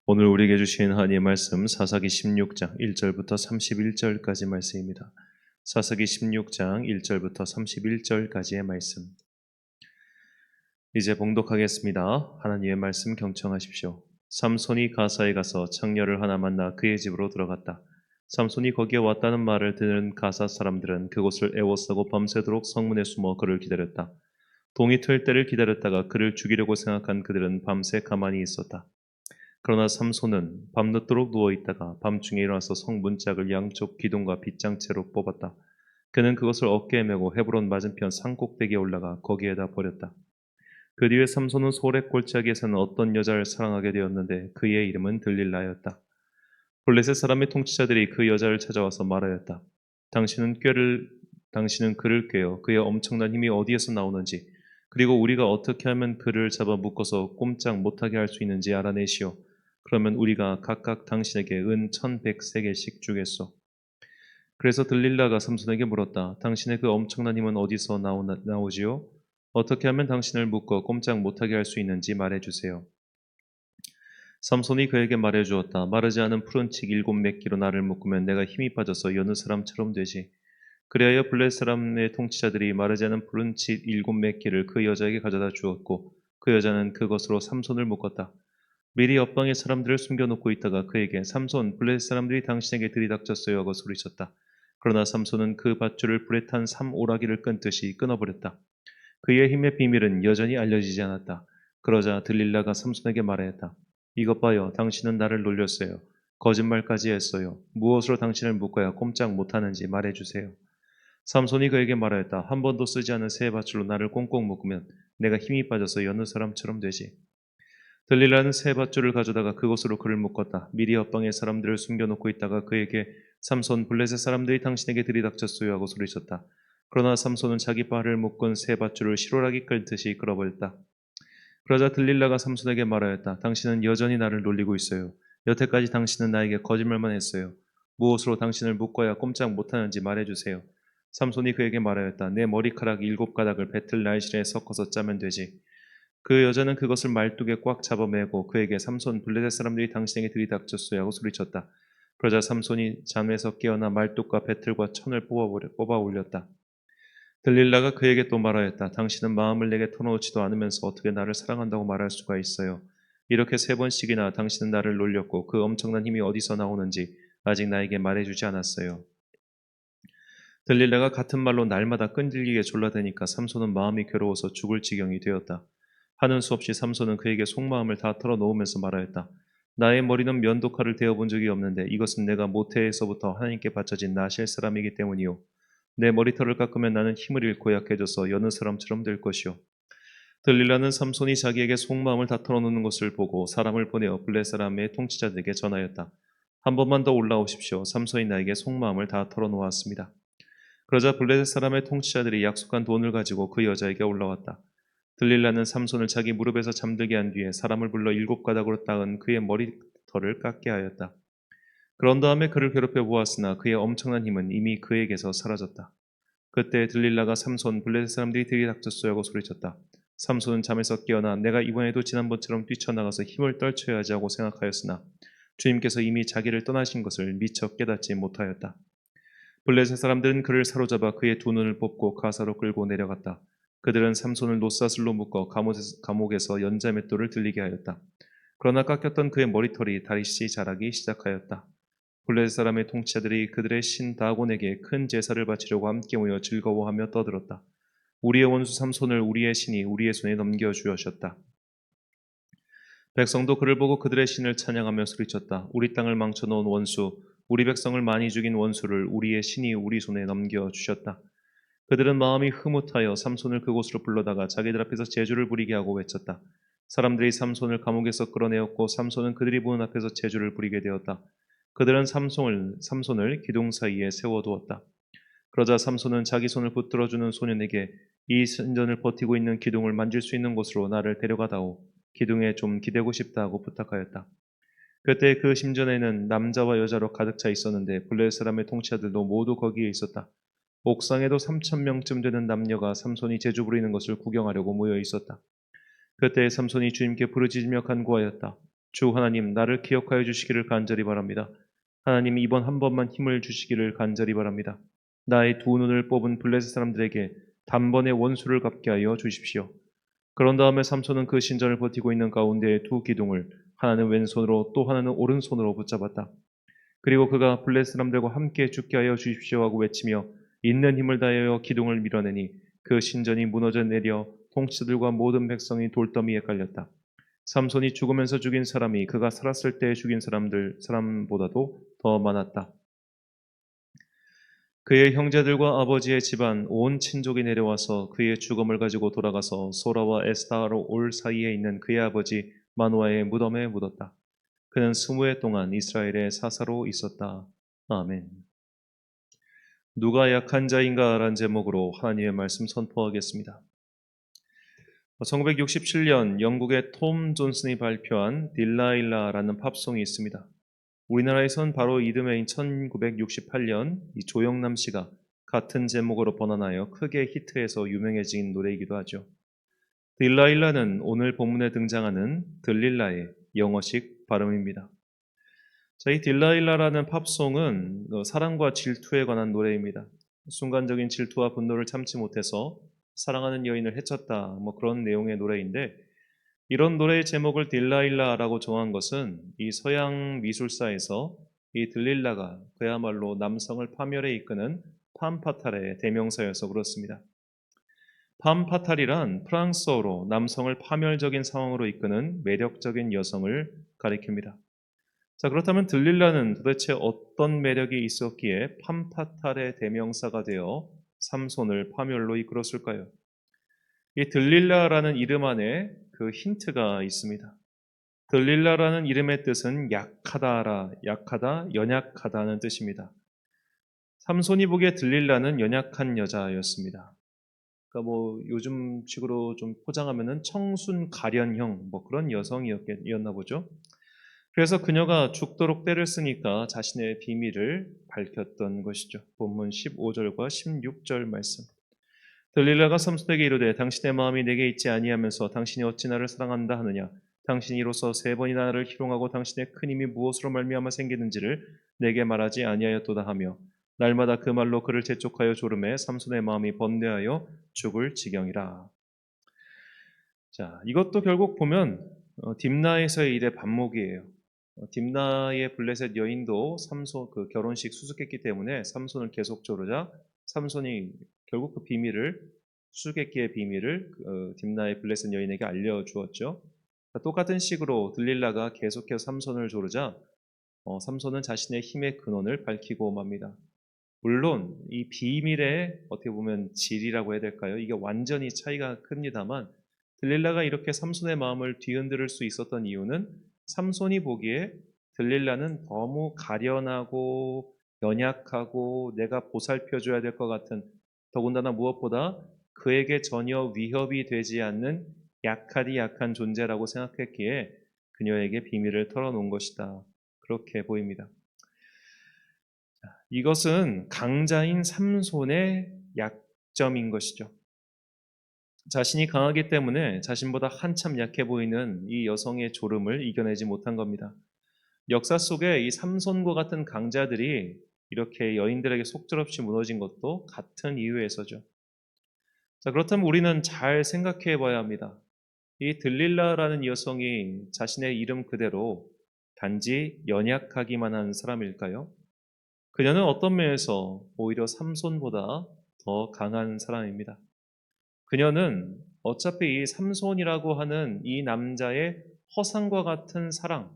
오늘 우리에게 주신 하나님의 말씀 사사기 16장 1절부터 31절까지 말씀입니다. 사사기 16장 1절부터 31절까지의 말씀. 이제 봉독하겠습니다. 하나님의 말씀 경청하십시오. 삼손이 가사에 가서 창녀를 하나 만나 그의 집으로 들어갔다. 삼손이 거기에 왔다는 말을 듣는 가사 사람들은 그곳을 애워싸고 밤새도록 성문에 숨어 그를 기다렸다. 동이 틀 때를 기다렸다가 그를 죽이려고 생각한 그들은 밤새 가만히 있었다. 그러나 삼손은 밤늦도록 누워있다가 밤중에 일어나서 성문짝을 양쪽 기둥과 빗장채로 뽑았다. 그는 그것을 어깨에 메고 헤브론 맞은편 산꼭대기에 올라가 거기에다 버렸다. 그 뒤에 삼손은 소렉 골짜기에 사는 어떤 여자를 사랑하게 되었는데 그의 이름은 들릴라였다. 블레셋 사람의 통치자들이 그 여자를 찾아와서 말하였다. 당신은 그를 꿰어 그의 엄청난 힘이 어디에서 나오는지, 그리고 우리가 어떻게 하면 그를 잡아 묶어서 꼼짝 못하게 할 수 있는지 알아내시오. 그러면 우리가 각각 당신에게 은 1100세겔씩 주겠소. 그래서 들릴라가 삼손에게 물었다. 당신의 그 엄청난 힘은 어디서 나오지요? 어떻게 하면 당신을 묶어 꼼짝 못하게 할 수 있는지 말해주세요. 삼손이 그에게 말해주었다. 마르지 않은 푸른 칡 7매끼로 나를 묶으면 내가 힘이 빠져서 여느 사람처럼 되지. 그리하여 블레셋 사람의 통치자들이 마르지 않은 푸른 칡 7매끼를 그 여자에게 가져다 주었고 그 여자는 그것으로 삼손을 묶었다. 미리 옆방의 사람들을 숨겨놓고 있다가 그에게 삼손, 블레셋 사람들이 당신에게 들이닥쳤어요 하고 소리쳤다. 그러나 삼손은 그 밧줄을 불에 탄 삼오라기를 끊듯이 끊어버렸다. 그의 힘의 비밀은 여전히 알려지지 않았다. 그러자 들릴라가 삼손에게 말하였다. 이것 봐요. 당신은 나를 놀렸어요. 거짓말까지 했어요. 무엇으로 당신을 묶어야 꼼짝 못하는지 말해주세요. 삼손이 그에게 말하였다. 한 번도 쓰지 않은 새 밧줄로 나를 꽁꽁 묶으면 내가 힘이 빠져서 여느 사람처럼 되지. 들릴라는 새 밧줄을 가져다가 그곳으로 그를 묶었다. 미리 옆방에 사람들을 숨겨놓고 있다가 그에게 삼손, 블레셋 사람들이 당신에게 들이닥쳤어요 하고 소리쳤다. 그러나 삼손은 자기 발을 묶은 새 밧줄을 실오라기 끌듯이 끌어버렸다. 그러자 들릴라가 삼손에게 말하였다. 당신은 여전히 나를 놀리고 있어요. 여태까지 당신은 나에게 거짓말만 했어요. 무엇으로 당신을 묶어야 꼼짝 못하는지 말해주세요. 삼손이 그에게 말하였다. 내 머리카락 7가닥을 배틀 날실에 섞어서 짜면 되지. 그 여자는 그것을 말뚝에 꽉 잡아매고 그에게 삼손, 블레셋 사람들이 당신에게 들이닥쳤어요 하고 소리쳤다. 그러자 삼손이 잠에서 깨어나 말뚝과 배틀과 천을 뽑아 올렸다. 들릴라가 그에게 또 말하였다. 당신은 마음을 내게 터놓지도 않으면서 어떻게 나를 사랑한다고 말할 수가 있어요. 이렇게 3번씩이나 당신은 나를 놀렸고 그 엄청난 힘이 어디서 나오는지 아직 나에게 말해주지 않았어요. 들릴라가 같은 말로 날마다 끈질기게 졸라대니까 삼손은 마음이 괴로워서 죽을 지경이 되었다. 하는 수 없이 삼손은 그에게 속마음을 다 털어놓으면서 말하였다. 나의 머리는 면도칼을 대어본 적이 없는데 이것은 내가 모태에서부터 하나님께 바쳐진 나실 사람이기 때문이요. 내 머리털을 깎으면 나는 힘을 잃고 약해져서 여느 사람처럼 될 것이요. 들릴라는 삼손이 자기에게 속마음을 다 털어놓는 것을 보고 사람을 보내어 블레 사람의 통치자들에게 전하였다. 한 번만 더 올라오십시오. 삼손이 나에게 속마음을 다 털어놓았습니다. 그러자 블레셋 사람의 통치자들이 약속한 돈을 가지고 그 여자에게 올라왔다. 들릴라는 삼손을 자기 무릎에서 잠들게 한 뒤에 사람을 불러 7가닥으로 따은 그의 머리털을 깎게 하였다. 그런 다음에 그를 괴롭혀 보았으나 그의 엄청난 힘은 이미 그에게서 사라졌다. 그때 들릴라가 삼손, 블레셋 사람들이 들이닥쳤어요 하고 소리쳤다. 삼손은 잠에서 깨어나 내가 이번에도 지난번처럼 뛰쳐나가서 힘을 떨쳐야지 하고 생각하였으나 주님께서 이미 자기를 떠나신 것을 미처 깨닫지 못하였다. 블레셋 사람들은 그를 사로잡아 그의 두 눈을 뽑고 가사로 끌고 내려갔다. 그들은 삼손을 노사슬로 묶어 감옥에서 연자맷돌을 들리게 하였다. 그러나 깎였던 그의 머리털이 다시 자라기 시작하였다. 블레셋 사람의 통치자들이 그들의 신 다곤에게 큰 제사를 바치려고 함께 모여 즐거워하며 떠들었다. 우리의 원수 삼손을 우리의 신이 우리의 손에 넘겨주셨다. 백성도 그를 보고 그들의 신을 찬양하며 소리쳤다. 우리 땅을 망쳐놓은 원수, 우리 백성을 많이 죽인 원수를 우리의 신이 우리 손에 넘겨주셨다. 그들은 마음이 흐뭇하여 삼손을 그곳으로 불러다가 자기들 앞에서 제주를 부리게 하고 외쳤다. 사람들이 삼손을 감옥에서 끌어내었고 삼손은 그들이 보는 앞에서 제주를 부리게 되었다. 그들은 삼손을 기둥 사이에 세워두었다. 그러자 삼손은 자기 손을 붙들어주는 소년에게 이 신전을 버티고 있는 기둥을 만질 수 있는 곳으로 나를 데려가다오. 기둥에 좀 기대고 싶다고 부탁하였다. 그때 그 신전에는 남자와 여자로 가득 차 있었는데 블레셋 사람의 통치자들도 모두 거기에 있었다. 옥상에도 3,000명쯤 되는 남녀가 삼손이 제주 부리는 것을 구경하려고 모여 있었다. 그때 삼손이 주님께 부르짖으며 간구하였다. 주 하나님, 나를 기억하여 주시기를 간절히 바랍니다. 하나님, 이번 한 번만 힘을 주시기를 간절히 바랍니다. 나의 두 눈을 뽑은 블레셋 사람들에게 단번에 원수를 갚게 하여 주십시오. 그런 다음에 삼손은 그 신전을 버티고 있는 가운데 두 기둥을 하나는 왼손으로 또 하나는 오른손으로 붙잡았다. 그리고 그가 블레셋 사람들과 함께 죽게 하여 주십시오 하고 외치며 있는 힘을 다하여 기둥을 밀어내니 그 신전이 무너져 내려 통치자들과 모든 백성이 돌더미에 깔렸다. 삼손이 죽으면서 죽인 사람이 그가 살았을 때 죽인 사람보다도 더 많았다. 그의 형제들과 아버지의 집안 온 친족이 내려와서 그의 죽음을 가지고 돌아가서 소라와 에스타로 올 사이에 있는 그의 아버지 마노아의 무덤에 묻었다. 그는 20해 동안 이스라엘의 사사로 있었다. 아멘. 누가 약한 자인가? 라는 제목으로 하나님의 말씀 선포하겠습니다. 1967년 영국의 톰 존슨이 발표한 딜라일라라는 팝송이 있습니다. 우리나라에선 바로 이듬해인 1968년 이 조영남 씨가 같은 제목으로 번안하여 크게 히트해서 유명해진 노래이기도 하죠. 딜라일라는 오늘 본문에 등장하는 들릴라의 영어식 발음입니다. 자, 이 딜라일라라는 팝송은 사랑과 질투에 관한 노래입니다. 순간적인 질투와 분노를 참지 못해서 사랑하는 여인을 해쳤다, 뭐 그런 내용의 노래인데, 이런 노래의 제목을 딜라일라라고 정한 것은 이 서양 미술사에서 이 들릴라가 그야말로 남성을 파멸에 이끄는 팜파탈의 대명사여서 그렇습니다. 팜파탈이란 프랑스어로 남성을 파멸적인 상황으로 이끄는 매력적인 여성을 가리킵니다. 자, 그렇다면 들릴라는 도대체 어떤 매력이 있었기에 팜파탈의 대명사가 되어 삼손을 파멸로 이끌었을까요? 이 들릴라라는 이름 안에 그 힌트가 있습니다. 들릴라라는 이름의 뜻은 약하다, 연약하다는 뜻입니다. 삼손이 보기에 들릴라는 연약한 여자였습니다. 그러니까 뭐 요즘식으로 좀 포장하면은 청순 가련형 뭐 그런 여성이었나 보죠. 그래서 그녀가 죽도록 때를 쓰니까 자신의 비밀을 밝혔던 것이죠. 본문 15절과 16절 말씀. 들릴라가 삼손에게 이르되 당신의 마음이 내게 있지 아니하면서 당신이 어찌 나를 사랑한다 하느냐. 당신이 이로써 3번이나 나를 희롱하고 당신의 큰 힘이 무엇으로 말미암아 생기는지를 내게 말하지 아니하였도다 하며 날마다 그 말로 그를 재촉하여 조름에 삼손의 마음이 번뇌하여 죽을 지경이라. 자, 이것도 결국 보면 딥나에서의 일의 반목이에요. 딥나의 블레셋 여인도 삼손 그 결혼식 수수께끼 때문에 삼손을 계속 조르자 삼손이 결국 그 비밀을 수수께끼의 비밀을 딥나의 블레셋 여인에게 알려주었죠. 똑같은 식으로 들릴라가 계속해서 삼손을 조르자 삼손은 자신의 힘의 근원을 밝히고 맙니다. 물론 이 비밀의 어떻게 보면 질이라고 해야 될까요? 이게 완전히 차이가 큽니다만 들릴라가 이렇게 삼손의 마음을 뒤흔들 수 있었던 이유는 삼손이 보기에 들릴라는 너무 가련하고 연약하고 내가 보살펴줘야 될 것 같은 더군다나 무엇보다 그에게 전혀 위협이 되지 않는 약한 존재라고 생각했기에 그녀에게 비밀을 털어놓은 것이다. 그렇게 보입니다. 이것은 강자인 삼손의 약점인 것이죠. 자신이 강하기 때문에 자신보다 한참 약해 보이는 이 여성의 조름을 이겨내지 못한 겁니다. 역사 속에 이 삼손과 같은 강자들이 이렇게 여인들에게 속절없이 무너진 것도 같은 이유에서죠. 자, 그렇다면 우리는 잘 생각해 봐야 합니다. 이 들릴라라는 여성이 자신의 이름 그대로 단지 연약하기만 한 사람일까요? 그녀는 어떤 면에서 오히려 삼손보다 더 강한 사람입니다. 그녀는 어차피 이 삼손이라고 하는 이 남자의 허상과 같은 사랑,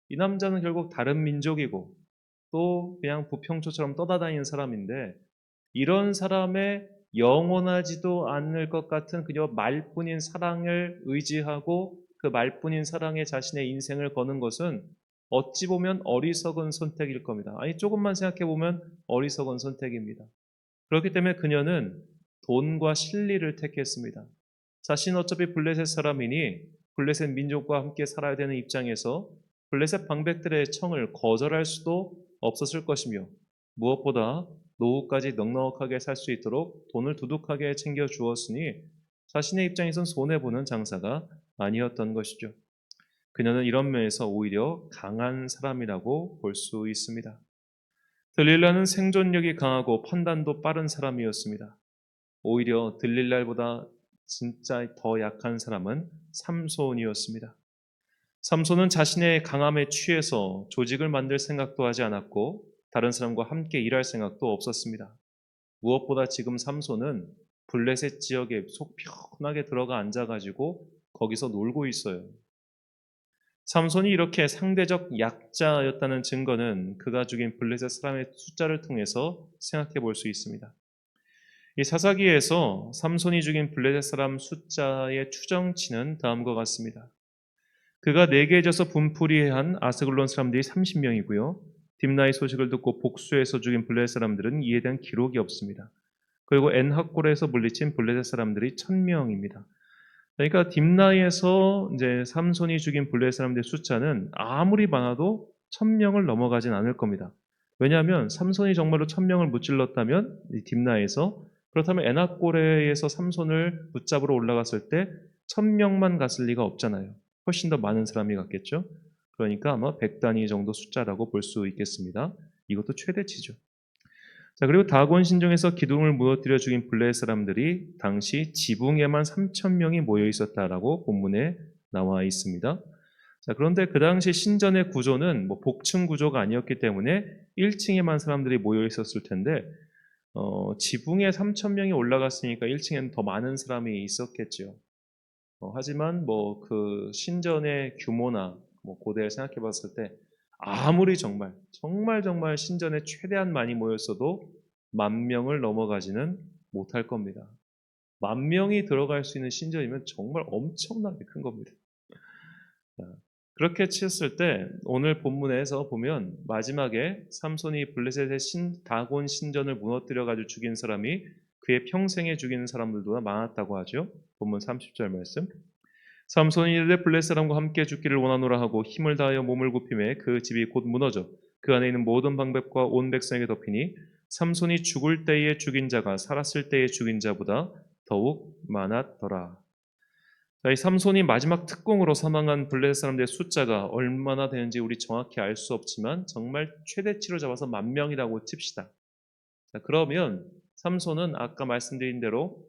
이 남자는 결국 다른 민족이고 또 그냥 부평초처럼 떠다니는 사람인데 이런 사람의 영원하지도 않을 것 같은 그저 말뿐인 사랑을 의지하고 그 말뿐인 사랑에 자신의 인생을 거는 것은 어찌 보면 어리석은 선택일 겁니다. 아니 조금만 생각해 보면 어리석은 선택입니다. 그렇기 때문에 그녀는 돈과 실리를 택했습니다. 자신은 어차피 블레셋 사람이니 블레셋 민족과 함께 살아야 되는 입장에서 블레셋 방백들의 청을 거절할 수도 없었을 것이며 무엇보다 노후까지 넉넉하게 살 수 있도록 돈을 두둑하게 챙겨 주었으니 자신의 입장에선 손해보는 장사가 아니었던 것이죠. 그녀는 이런 면에서 오히려 강한 사람이라고 볼 수 있습니다. 들릴라는 생존력이 강하고 판단도 빠른 사람이었습니다. 오히려 들릴랄보다 진짜 더 약한 사람은 삼손이었습니다. 삼손은 자신의 강함에 취해서 조직을 만들 생각도 하지 않았고 다른 사람과 함께 일할 생각도 없었습니다. 무엇보다 지금 삼손은 블레셋 지역에 속 편하게 들어가 앉아가지고 거기서 놀고 있어요. 삼손이 이렇게 상대적 약자였다는 증거는 그가 죽인 블레셋 사람의 숫자를 통해서 생각해 볼 수 있습니다. 이 사사기에서 삼손이 죽인 블레셋 사람 숫자의 추정치는 다음과 같습니다. 그가 네개져서 분풀이한 아스글론 사람들이 30명이고요. 딥나의 소식을 듣고 복수해서 죽인 블레셋 사람들은 이에 대한 기록이 없습니다. 그리고 엔하골에서 물리친 블레셋 사람들이 1000명입니다. 그러니까 딥나에서 이제 삼손이 죽인 블레셋 사람들의 숫자는 아무리 많아도 1000명을 넘어가진 않을 겁니다. 왜냐하면 삼손이 정말로 1000명을 무찔렀다면 딥나에서 그렇다면 엔하골에서 삼손을 붙잡으러 올라갔을 때 1000명만 갔을 리가 없잖아요. 훨씬 더 많은 사람이 갔겠죠. 그러니까 아마 100단위 정도 숫자라고 볼 수 있겠습니다. 이것도 최대치죠. 자, 그리고 다곤 신정에서 기둥을 무너뜨려 죽인 블레셋 사람들이 당시 지붕에만 3,000명이 모여 있었다라고 본문에 나와 있습니다. 자, 그런데 그 당시 신전의 구조는 복층 구조가 아니었기 때문에 1층에만 사람들이 모여 있었을 텐데 지붕에 3,000명이 올라갔으니까 1층에는 더 많은 사람이 있었겠죠. 하지만 그 신전의 규모나 고대를 생각해 봤을 때 아무리 정말 신전에 최대한 많이 모였어도 10,000명을 넘어가지는 못할 겁니다. 10,000명이 들어갈 수 있는 신전이면 정말 엄청나게 큰 겁니다. 그렇게 치었을 때 오늘 본문에서 보면 마지막에 삼손이 블레셋의 다곤 신전을 무너뜨려 가지고 죽인 사람이 그의 평생에 죽이는 사람들보다 많았다고 하죠. 본문 30절 말씀. 삼손이 이르되 블레셋 사람과 함께 죽기를 원하노라 하고 힘을 다하여 몸을 굽히매 그 집이 곧 무너져 그 안에 있는 모든 방백과 온 백성에게 덮이니 삼손이 죽을 때에 죽인 자가 살았을 때에 죽인 자보다 더욱 많았더라. 이 삼손이 마지막 특공으로 사망한 블레셋 사람들의 숫자가 얼마나 되는지 우리 정확히 알 수 없지만 정말 최대치로 잡아서 10,000명이라고 칩시다. 자, 그러면 삼손은 아까 말씀드린 대로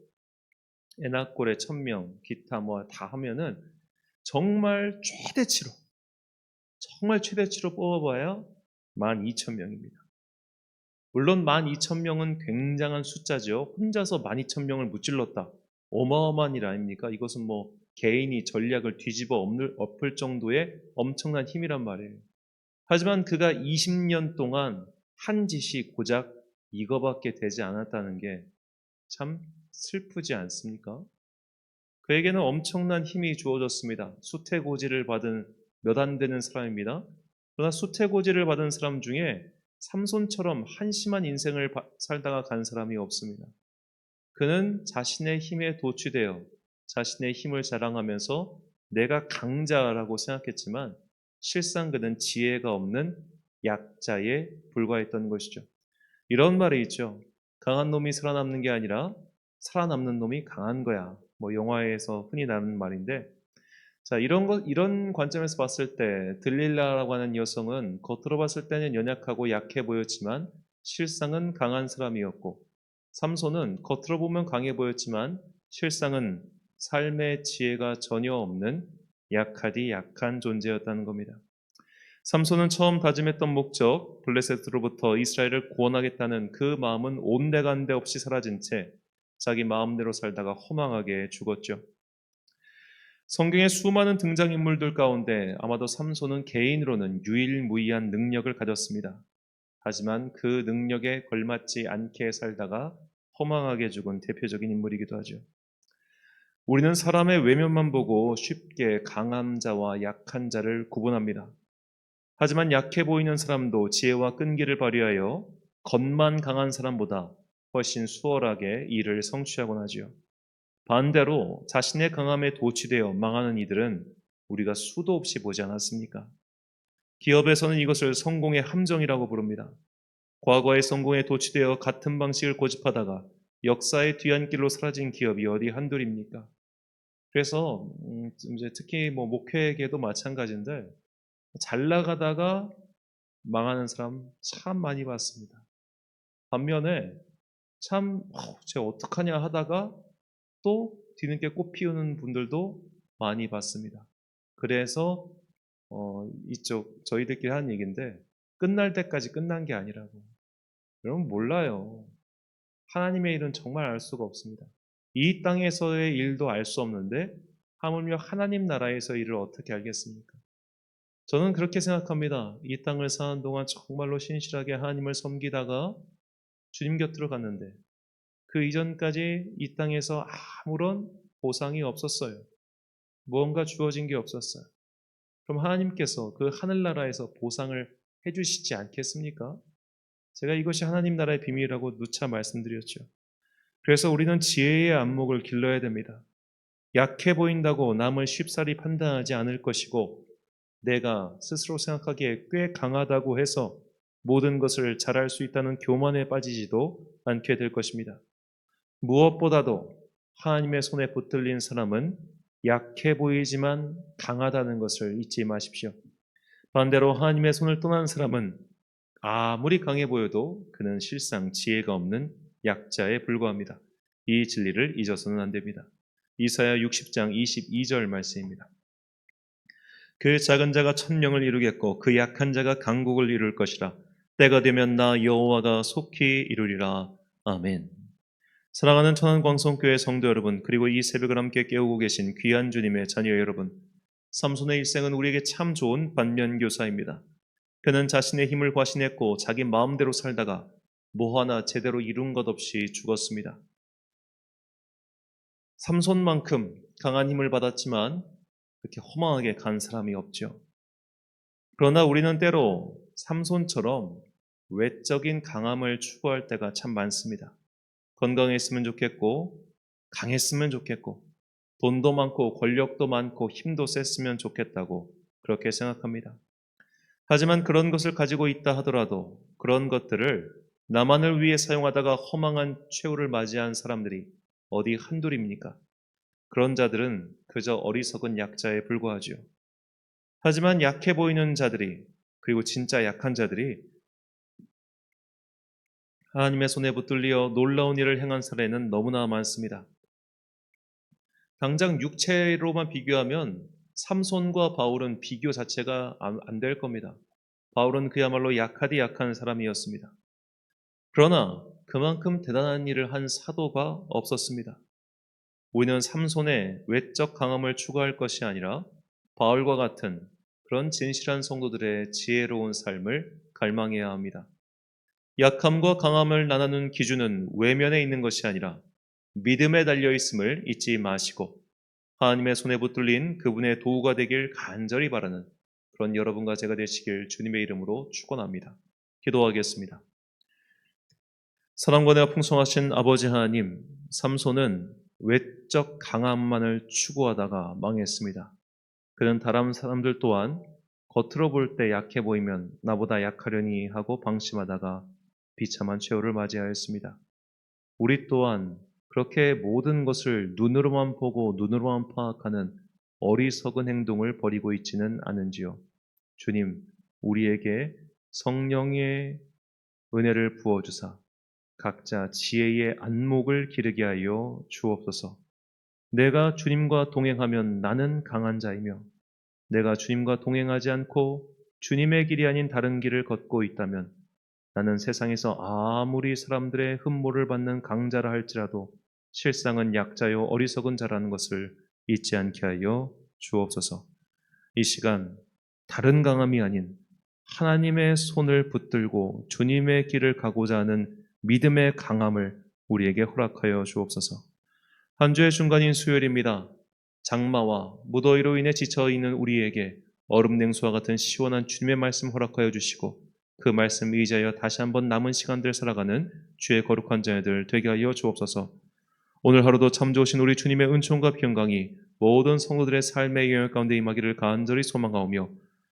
에나골에 1000명, 기타 다 하면은 정말 최대치로 뽑아봐야 12,000명입니다. 물론 12,000명은 굉장한 숫자죠. 혼자서 12,000명을 무찔렀다. 어마어마한 일 아닙니까? 이것은 개인이 전략을 뒤집어 엎을 정도의 엄청난 힘이란 말이에요. 하지만 그가 20년 동안 한 짓이 고작 이거밖에 되지 않았다는 게 참 슬프지 않습니까? 그에게는 엄청난 힘이 주어졌습니다. 수태고지를 받은 몇 안 되는 사람입니다. 그러나 수태고지를 받은 사람 중에 삼손처럼 한심한 인생을 살다가 간 사람이 없습니다. 그는 자신의 힘에 도취되어 자신의 힘을 자랑하면서 내가 강자라고 생각했지만 실상 그는 지혜가 없는 약자에 불과했던 것이죠. 이런 말이 있죠. 강한 놈이 살아남는 게 아니라 살아남는 놈이 강한 거야. 영화에서 흔히 나오는 말인데, 자, 이런 관점에서 봤을 때 들릴라라고 하는 여성은 겉으로 봤을 때는 연약하고 약해 보였지만 실상은 강한 사람이었고, 삼손은 겉으로 보면 강해 보였지만 실상은 삶의 지혜가 전혀 없는 약하디 약한 존재였다는 겁니다. 삼손은 처음 다짐했던 목적, 블레셋으로부터 이스라엘을 구원하겠다는 그 마음은 온데간데 없이 사라진 채 자기 마음대로 살다가 허망하게 죽었죠. 성경의 수많은 등장인물들 가운데 아마도 삼손은 개인으로는 유일무이한 능력을 가졌습니다. 하지만 그 능력에 걸맞지 않게 살다가 허망하게 죽은 대표적인 인물이기도 하죠. 우리는 사람의 외면만 보고 쉽게 강한 자와 약한 자를 구분합니다. 하지만 약해 보이는 사람도 지혜와 끈기를 발휘하여 겉만 강한 사람보다 훨씬 수월하게 일을 성취하곤 하지요. 반대로 자신의 강함에 도취되어 망하는 이들은 우리가 수도 없이 보지 않았습니까? 기업에서는 이것을 성공의 함정이라고 부릅니다. 과거의 성공에 도취되어 같은 방식을 고집하다가 역사의 뒤안길로 사라진 기업이 어디 한둘입니까? 그래서 이제 특히 뭐 목회계도 마찬가지인데 잘 나가다가 망하는 사람 참 많이 봤습니다. 반면에 참 쟤 어떡하냐 하다가 또 뒤늦게 꽃 피우는 분들도 많이 봤습니다. 그래서 이쪽 저희들끼리 하는 얘기인데 끝날 때까지 끝난 게 아니라고. 여러분 몰라요. 하나님의 일은 정말 알 수가 없습니다. 이 땅에서의 일도 알 수 없는데 하물며 하나님 나라에서 일을 어떻게 알겠습니까? 저는 그렇게 생각합니다. 이 땅을 사는 동안 정말로 신실하게 하나님을 섬기다가 주님 곁으로 갔는데 그 이전까지 이 땅에서 아무런 보상이 없었어요. 무언가 주어진 게 없었어요. 그럼 하나님께서 그 하늘나라에서 보상을 해주시지 않겠습니까? 제가 이것이 하나님 나라의 비밀이라고 누차 말씀드렸죠. 그래서 우리는 지혜의 안목을 길러야 됩니다. 약해 보인다고 남을 쉽사리 판단하지 않을 것이고 내가 스스로 생각하기에 꽤 강하다고 해서 모든 것을 잘할 수 있다는 교만에 빠지지도 않게 될 것입니다. 무엇보다도 하나님의 손에 붙들린 사람은 약해 보이지만 강하다는 것을 잊지 마십시오. 반대로 하나님의 손을 떠난 사람은 아무리 강해 보여도 그는 실상 지혜가 없는 약자에 불과합니다. 이 진리를 잊어서는 안 됩니다. 이사야 60장 22절 말씀입니다. 그 작은 자가 천명을 이루겠고 그 약한 자가 강국을 이룰 것이라. 때가 되면 나 여호와가 속히 이루리라. 아멘. 사랑하는 천안광성교회 성도 여러분, 그리고 이 새벽을 함께 깨우고 계신 귀한 주님의 자녀 여러분, 삼손의 일생은 우리에게 참 좋은 반면교사입니다. 그는 자신의 힘을 과신했고 자기 마음대로 살다가 뭐 하나 제대로 이룬 것 없이 죽었습니다. 삼손만큼 강한 힘을 받았지만 그렇게 허망하게 간 사람이 없죠. 그러나 우리는 때로 삼손처럼 외적인 강함을 추구할 때가 참 많습니다. 건강했으면 좋겠고 강했으면 좋겠고 돈도 많고 권력도 많고 힘도 셌으면 좋겠다고 그렇게 생각합니다. 하지만 그런 것을 가지고 있다 하더라도 그런 것들을 나만을 위해 사용하다가 허망한 최후를 맞이한 사람들이 어디 한둘입니까? 그런 자들은 그저 어리석은 약자에 불과하죠. 하지만 약해 보이는 자들이 그리고 진짜 약한 자들이 하나님의 손에 붙들려 놀라운 일을 행한 사례는 너무나 많습니다. 당장 육체로만 비교하면 삼손과 바울은 비교 자체가 안 될 겁니다. 바울은 그야말로 약하디 약한 사람이었습니다. 그러나 그만큼 대단한 일을 한 사도가 없었습니다. 우리는 삼손의 외적 강함을 추구할 것이 아니라 바울과 같은 그런 진실한 성도들의 지혜로운 삶을 갈망해야 합니다. 약함과 강함을 나누는 기준은 외면에 있는 것이 아니라 믿음에 달려 있음을 잊지 마시고 하나님의 손에 붙들린 그분의 도구가 되길 간절히 바라는 그런 여러분과 제가 되시길 주님의 이름으로 축원합니다. 기도하겠습니다. 사랑과 내가 풍성하신 아버지 하나님, 삼손은 외적 강함만을 추구하다가 망했습니다. 그는 다른 사람들 또한 겉으로 볼 때 약해 보이면 나보다 약하려니 하고 방심하다가 비참한 최후를 맞이하였습니다. 우리 또한 그렇게 모든 것을 눈으로만 보고 눈으로만 파악하는 어리석은 행동을 벌이고 있지는 않은지요. 주님, 우리에게 성령의 은혜를 부어주사 각자 지혜의 안목을 기르게 하여 주옵소서. 내가 주님과 동행하면 나는 강한 자이며 내가 주님과 동행하지 않고 주님의 길이 아닌 다른 길을 걷고 있다면 나는 세상에서 아무리 사람들의 흠모를 받는 강자라 할지라도 실상은 약자요 어리석은 자라는 것을 잊지 않게 하여 주옵소서. 이 시간 다른 강함이 아닌 하나님의 손을 붙들고 주님의 길을 가고자 하는 믿음의 강함을 우리에게 허락하여 주옵소서. 한 주의 중간인 수요일입니다. 장마와 무더위로 인해 지쳐있는 우리에게 얼음 냉수와 같은 시원한 주님의 말씀 허락하여 주시고 그 말씀 의지하여 다시 한번 남은 시간들 살아가는 주의 거룩한 자녀들 되게 하여 주옵소서. 오늘 하루도 참 좋으신 우리 주님의 은총과 평강이 모든 성도들의 삶의 영역 가운데 임하기를 간절히 소망하오며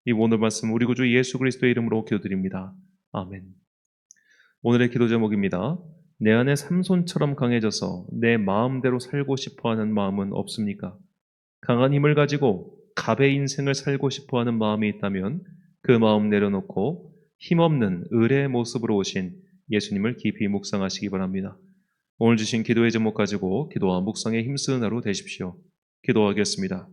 이 오늘 말씀 우리 구주 예수 그리스도의 이름으로 기도드립니다. 아멘. 오늘의 기도 제목입니다. 내 안에 삼손처럼 강해져서 내 마음대로 살고 싶어하는 마음은 없습니까? 강한 힘을 가지고 갑의 인생을 살고 싶어 하는 마음이 있다면 그 마음 내려놓고 힘없는 을의 모습으로 오신 예수님을 깊이 묵상하시기 바랍니다. 오늘 주신 기도의 제목 가지고 기도와 묵상에 힘쓰는 하루 되십시오. 기도하겠습니다.